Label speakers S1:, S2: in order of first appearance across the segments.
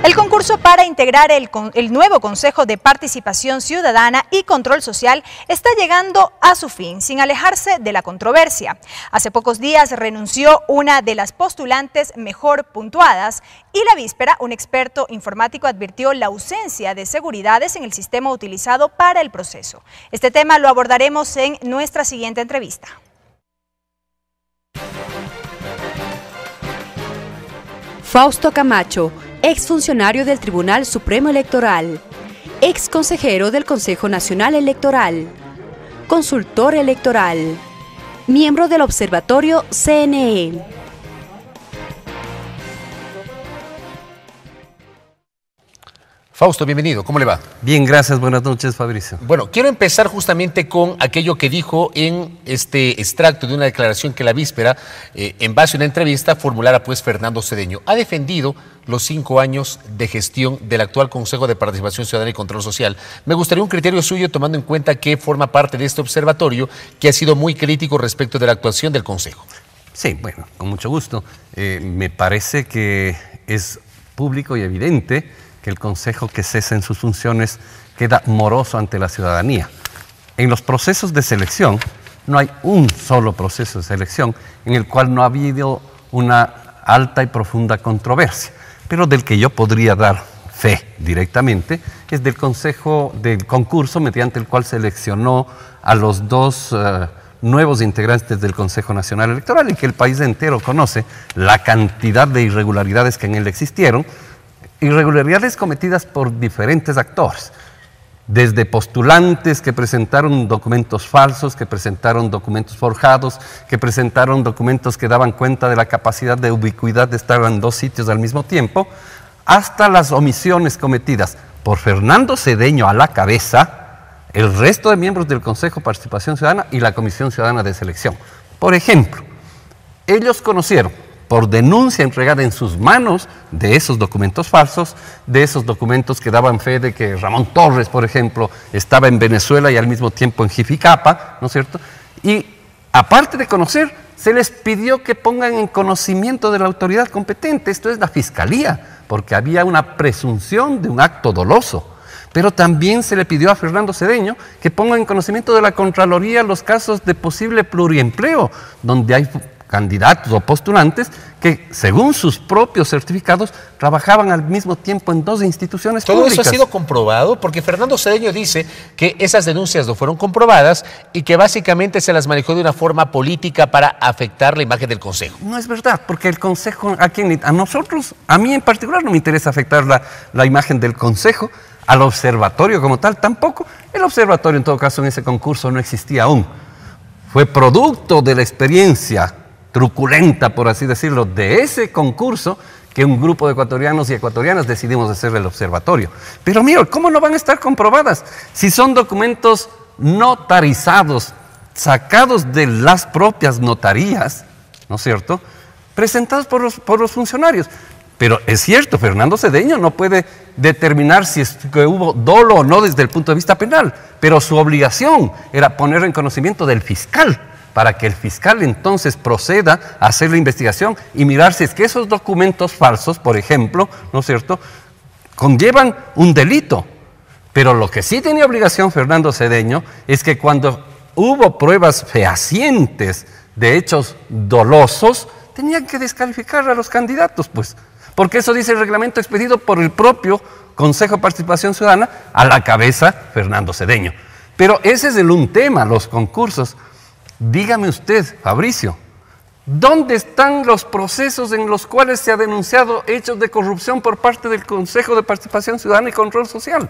S1: El concurso para integrar el nuevo Consejo de Participación Ciudadana y Control Social está llegando a su fin, sin alejarse de la controversia. Hace pocos días renunció una de las postulantes mejor puntuadas y la víspera un experto informático advirtió la ausencia de seguridades en el sistema utilizado para el proceso. Este tema lo abordaremos en nuestra siguiente entrevista.
S2: Fausto Camacho, exfuncionario del Tribunal Supremo Electoral, exconsejero del Consejo Nacional Electoral, consultor electoral, miembro del Observatorio CNE.
S3: Fausto, bienvenido. ¿Cómo le va?
S4: Bien, gracias. Buenas noches, Fabricio.
S3: Bueno, quiero empezar justamente con aquello que dijo en este extracto de una declaración que la víspera, en base a una entrevista, formulara pues Fernando Cedeño. Ha defendido los 5 años de gestión del actual Consejo de Participación Ciudadana y Control Social. Me gustaría un criterio suyo, tomando en cuenta que forma parte de este observatorio, que ha sido muy crítico respecto de la actuación del Consejo.
S4: Sí, bueno, con mucho gusto. Me parece que es público y evidente que el Consejo que cesa en sus funciones queda moroso ante la ciudadanía. En los procesos de selección, no hay un solo proceso de selección en el cual no ha habido una alta y profunda controversia, pero del que yo podría dar fe directamente es del Consejo del concurso mediante el cual seleccionó a los dos nuevos integrantes del Consejo Nacional Electoral, y que el país entero conoce la cantidad de irregularidades que en él existieron, irregularidades cometidas por diferentes actores, desde postulantes que presentaron documentos falsos, que presentaron documentos forjados, que presentaron documentos que daban cuenta de la capacidad de ubicuidad de estar en 2 sitios al mismo tiempo, hasta las omisiones cometidas por Fernando Cedeño a la cabeza, el resto de miembros del Consejo de Participación Ciudadana y la Comisión Ciudadana de Selección. Por ejemplo, ellos conocieron, por denuncia entregada en sus manos, de esos documentos falsos, de esos documentos que daban fe de que Ramón Torres, por ejemplo, estaba en Venezuela y al mismo tiempo en Jificapa, ¿no es cierto? Y aparte de conocer, se les pidió que pongan en conocimiento de la autoridad competente, esto es la Fiscalía, porque había una presunción de un acto doloso. Pero también se le pidió a Fernando Cedeño que ponga en conocimiento de la Contraloría los casos de posible pluriempleo, donde hay candidatos o postulantes que, según sus propios certificados, trabajaban al mismo tiempo en 2 instituciones públicas.
S3: ¿Todo eso ha sido comprobado? Porque Fernando Cedeño dice que esas denuncias no fueron comprobadas y que básicamente se las manejó de una forma política para afectar la imagen del Consejo.
S4: No es verdad, porque el Consejo, a nosotros, a mí en particular no me interesa afectar la imagen del Consejo, al observatorio como tal tampoco. El observatorio, en todo caso, en ese concurso no existía aún. Fue producto de la experiencia truculenta, por así decirlo, de ese concurso que un grupo de ecuatorianos y ecuatorianas decidimos hacer el observatorio. Pero mira, ¿cómo no van a estar comprobadas? Si son documentos notarizados, sacados de las propias notarías, ¿no es cierto?, presentados por los funcionarios. Pero es cierto, Fernando Cedeño no puede determinar si es que hubo dolo o no desde el punto de vista penal, pero su obligación era poner en conocimiento del fiscal, para que el fiscal entonces proceda a hacer la investigación y mirar si es que esos documentos falsos, por ejemplo, ¿no es cierto?, conllevan un delito. Pero lo que sí tenía obligación Fernando Cedeño es que cuando hubo pruebas fehacientes de hechos dolosos, tenían que descalificar a los candidatos, pues, porque eso dice el reglamento expedido por el propio Consejo de Participación Ciudadana, a la cabeza Fernando Cedeño. Pero ese es un tema, los concursos. Dígame usted, Fabricio, ¿dónde están los procesos en los cuales se ha denunciado hechos de corrupción por parte del Consejo de Participación Ciudadana y Control Social?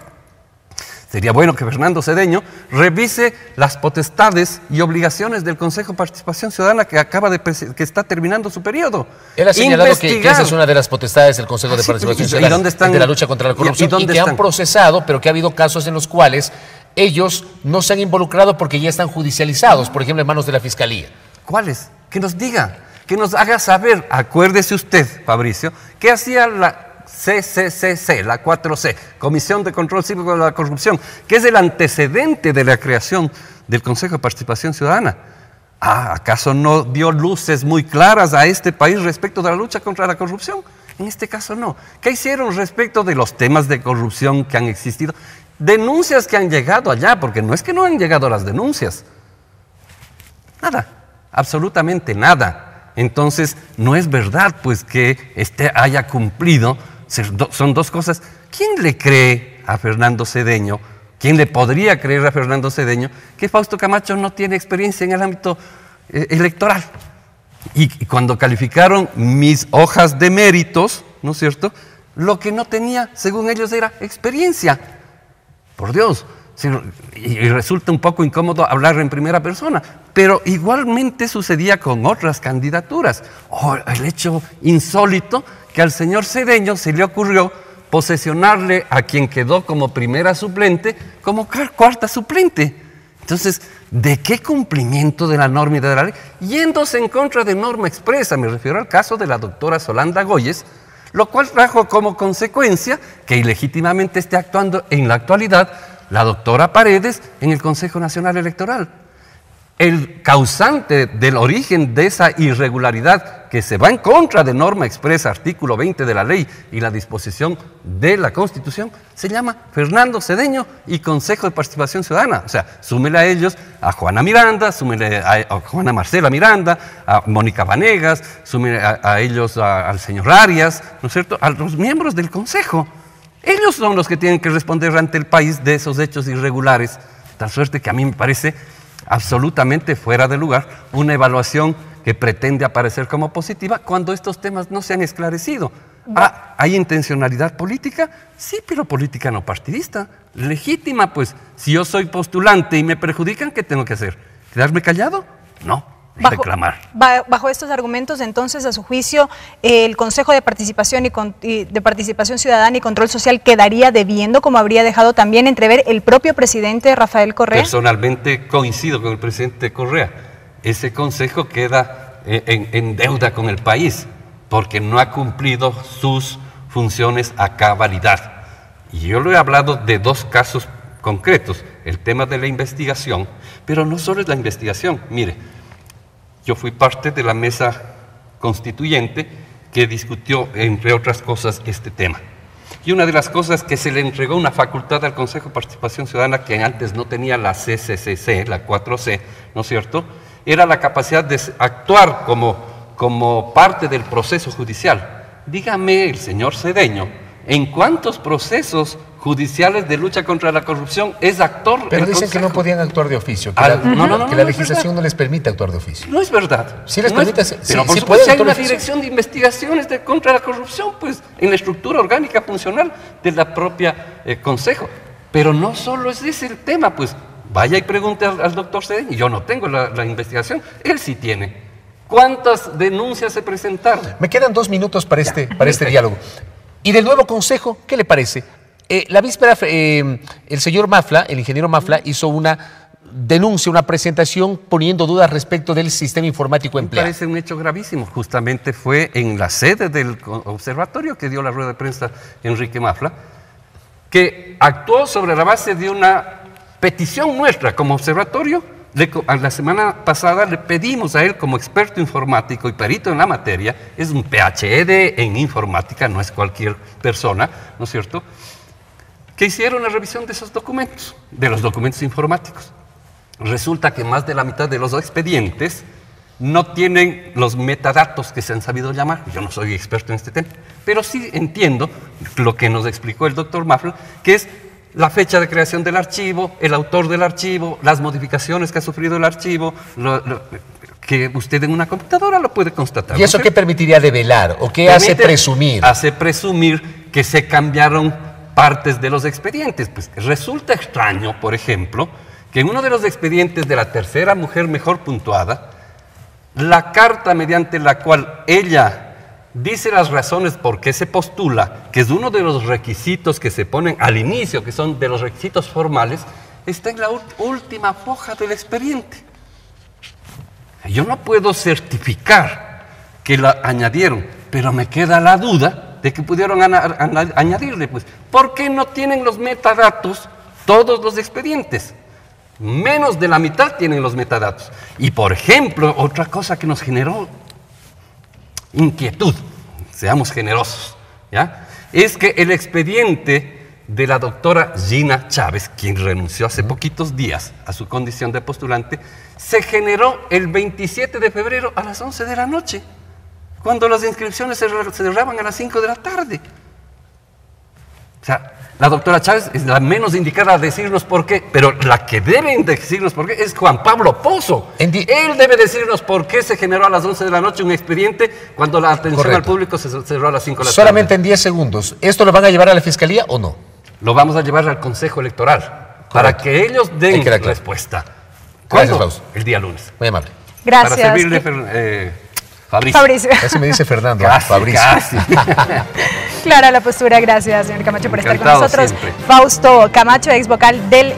S4: Sería bueno que Fernando Cedeño revise las potestades y obligaciones del Consejo de Participación Ciudadana que está terminando su periodo.
S3: Él ha señalado que esa es una de las potestades del Consejo de Participación Ciudadana, ¿y dónde están, de la lucha contra la corrupción, y que han procesado, pero que ha habido casos en los cuales ellos no se han involucrado porque ya están judicializados, por ejemplo, en manos de la Fiscalía.
S4: ¿Cuáles? Que nos diga, que nos haga saber. Acuérdese usted, Fabricio, ¿qué hacía la CCCC, la 4C, Comisión de Control Cívico de la Corrupción, que es el antecedente de la creación del Consejo de Participación Ciudadana? ¿Acaso no dio luces muy claras a este país respecto de la lucha contra la corrupción? En este caso no. ¿Qué hicieron respecto de los temas de corrupción que han existido? Denuncias que han llegado allá, porque no es que no han llegado las denuncias. Nada, absolutamente nada. Entonces, no es verdad pues que haya cumplido. Son dos cosas. ¿Quién le cree a Fernando Cedeño? ¿Quién le podría creer a Fernando Cedeño que Fausto Camacho no tiene experiencia en el ámbito electoral? Y cuando calificaron mis hojas de méritos, ¿no es cierto?, lo que no tenía, según ellos, era experiencia. Por Dios, y resulta un poco incómodo hablar en primera persona, pero igualmente sucedía con otras candidaturas. El hecho insólito que al señor Cedeño se le ocurrió posesionarle a quien quedó como primera suplente como cuarta suplente. Entonces, ¿de qué cumplimiento de la norma y de la ley? Yéndose en contra de norma expresa, me refiero al caso de la doctora Solanda Goyes, lo cual trajo como consecuencia que ilegítimamente esté actuando en la actualidad la doctora Paredes en el Consejo Nacional Electoral. El causante del origen de esa irregularidad que se va en contra de norma expresa, artículo 20 de la ley y la disposición de la Constitución, se llama Fernando Cedeño y Consejo de Participación Ciudadana. O sea, súmele a ellos a Juana Miranda, súmele a Juana Marcela Miranda, a Mónica Vanegas, súmele a ellos al señor Arias, ¿no es cierto?, a los miembros del Consejo. Ellos son los que tienen que responder ante el país de esos hechos irregulares. Tal suerte que a mí me parece absolutamente fuera de lugar una evaluación que pretende aparecer como positiva cuando estos temas no se han esclarecido. ¿Hay intencionalidad política? Sí, pero política no partidista, legítima, pues. Si yo soy postulante y me perjudican, ¿qué tengo que hacer? ¿Quedarme callado? No. Reclamar.
S1: Bajo estos argumentos, entonces, a su juicio, el Consejo de Participación de Participación Ciudadana y Control Social quedaría debiendo, como habría dejado también entrever el propio presidente Rafael Correa.
S4: Personalmente coincido con el presidente Correa. Ese consejo queda en deuda con el país porque no ha cumplido sus funciones a cabalidad. Y yo lo he hablado de dos casos concretos, el tema de la investigación, pero no solo es la investigación. Mire, yo fui parte de la mesa constituyente que discutió, entre otras cosas, este tema. Y una de las cosas que se le entregó una facultad al Consejo de Participación Ciudadana que antes no tenía la CCCC, la 4C, ¿no es cierto?, era la capacidad de actuar como parte del proceso judicial. Dígame, el señor Cedeño, ¿en cuántos procesos judiciales de lucha contra la corrupción es actor?
S3: Pero dicen que no podían actuar de oficio, que la legislación no les permite actuar de oficio.
S4: No es verdad.
S3: Sí les permite,
S4: pero por supuesto, si hay una dirección de investigaciones contra la corrupción, pues en la estructura orgánica funcional de la propia Consejo. Pero no solo es ese el tema, pues vaya y pregunte al doctor Cedeño. Yo no tengo la investigación, él sí tiene. ¿Cuántas denuncias se presentaron?
S3: Me quedan 2 minutos para este diálogo. ¿Y del nuevo Consejo, qué le parece? La víspera, el señor Mafla, el ingeniero Mafla, hizo una denuncia, una presentación poniendo dudas respecto del sistema informático empleado.
S4: Me parece un hecho gravísimo. Justamente fue en la sede del observatorio que dio la rueda de prensa Enrique Mafla, que actuó sobre la base de una petición nuestra como observatorio. La semana pasada le pedimos a él, como experto informático y perito en la materia, es un PhD en informática, no es cualquier persona, ¿no es cierto?, que hicieron la revisión de esos documentos, de los documentos informáticos. Resulta que más de la mitad de los expedientes no tienen los metadatos que se han sabido llamar. Yo no soy experto en este tema, pero sí entiendo lo que nos explicó el doctor Mafla, que es la fecha de creación del archivo, el autor del archivo, las modificaciones que ha sufrido el archivo, que usted en una computadora lo puede constatar.
S3: ¿Y eso qué permitiría develar o qué hace presumir?
S4: Hace presumir que se cambiaron partes de los expedientes. Pues resulta extraño, por ejemplo, que en uno de los expedientes de la tercera mujer mejor puntuada, la carta mediante la cual ella dice las razones por qué se postula, que es uno de los requisitos que se ponen al inicio, que son de los requisitos formales, está en la última hoja del expediente. Yo no puedo certificar que la añadieron, pero me queda la duda de que pudieron añadirle, pues. ¿Por qué no tienen los metadatos todos los expedientes? Menos de la mitad tienen los metadatos. Y por ejemplo, otra cosa que nos generó inquietud, seamos generosos, ¿ya? Es que el expediente de la doctora Gina Chávez, quien renunció hace poquitos días a su condición de postulante, se generó el 27 de febrero a las 11 de la noche, cuando las inscripciones se cerraban a las 5 de la tarde. O sea, la doctora Chávez es la menos indicada a decirnos por qué, pero la que debe decirnos por qué es Juan Pablo Pozo. Él debe decirnos por qué se generó a las 11 de la noche un expediente cuando la atención al público se cerró a las 5 de la tarde.
S3: Solamente en 10 segundos. ¿Esto lo van a llevar a la Fiscalía o no?
S4: Lo vamos a llevar al Consejo Electoral para que ellos den respuesta.
S3: Gracias, Fausto.
S4: El día lunes.
S3: Muy amable.
S1: Gracias.
S4: Para servirle,
S1: Fabricio.
S3: Casi me dice Fernando.
S4: Casi,
S3: Fabricio.
S4: casi.
S1: Clara la postura. Gracias, señor Camacho, por estar con
S4: Encantado
S1: nosotros.
S4: siempre.
S1: Fausto Camacho, ex vocal del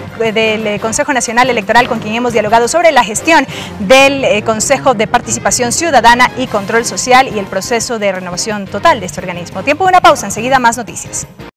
S1: Consejo Nacional Electoral, con quien hemos dialogado sobre la gestión del Consejo de Participación Ciudadana y Control Social y el proceso de renovación total de este organismo. Tiempo de una pausa, enseguida más noticias.